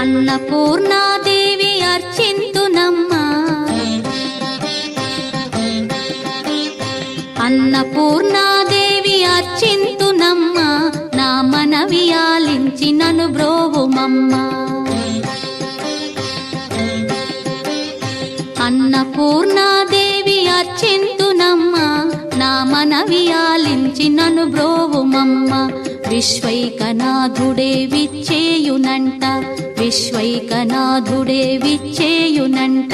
అన్నపూర్ణాదేవి అర్చింతునమ్మా, అన్నపూర్ణాదేవి అర్చింతునమ్మా, నా మనవి ఆలించి నన్ను బ్రోవుమమ్మా. అన్నపూర్ణాదేవి అర్చింతునమ్మా, నా మనవి ఆలించి నన్ను బ్రోవుమమ్మా. విశ్వైకనాథుడే విచ్చేయునంట, విశ్వైకనాథుడే విచ్చేయునంట,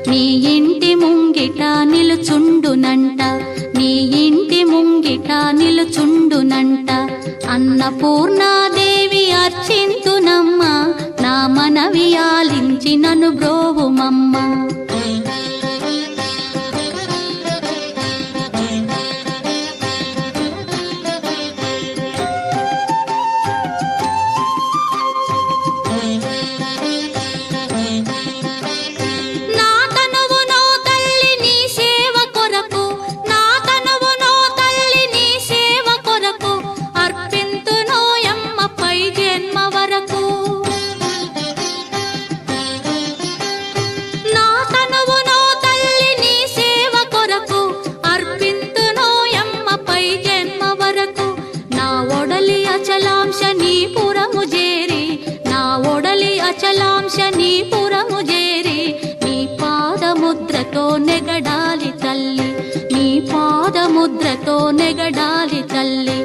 నీ ఇంటి ముంగిట నిలుచుండునంట, నీ ఇంటి ముంగిట నిలుచుండునంట. అన్నపూర్ణాదేవి అర్చింతునమ్మా, నా మనవి ఆలించి నన్ను బ్రోవుమమ్మా. అచలాంశనీపురము చేరి నీ పాదముద్రతో నెగడాలి తల్లి, నీ పాదముద్రతో నెగడాలి తల్లి.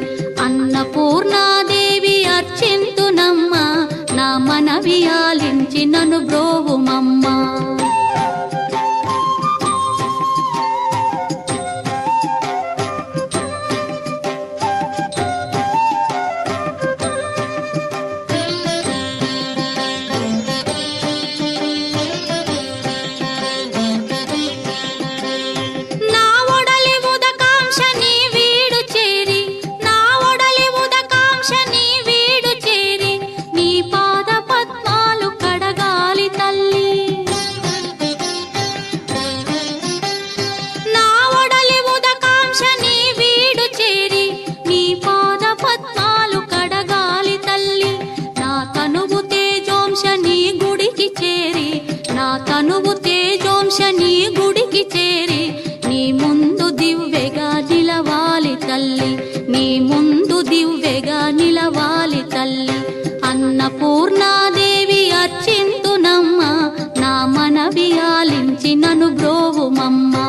అన్నపూర్ణాదేవి అర్చింతునమ్మా, నా మనవి ఆలించి నన్ను బ్రోవుమమ్మా. తనువు తేజోంశని గుడికి చేరి నీ ముందు దివ్వెగా నిలవాలి తల్లి, నీ ముందు దివ్వెగా నిలవాలి తల్లి. అన్నపూర్ణాదేవి అర్చింతునమ్మా, నా మనవి ఆలించి నన్ను బ్రోవుమమ్మా.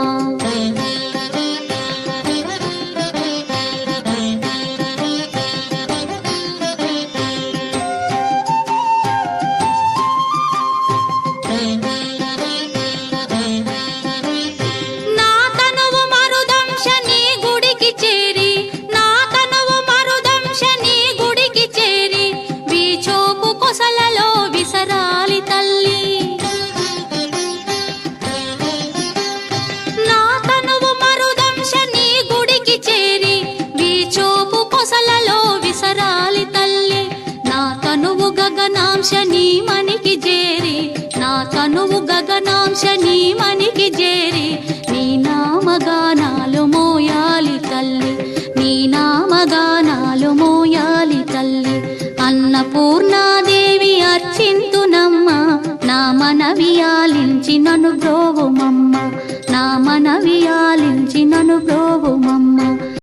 గగనాంశని మనికి చేరి, నా తనువు గగనాంశని మనికి చేరి నీ నామగానాలు మోయాలి తల్లి, నీ నామగానాలు మోయాలి తల్లి. అన్నపూర్ణాదేవి అర్చింతునమ్మా, నా మనవి ఆలించి నన్ను బ్రో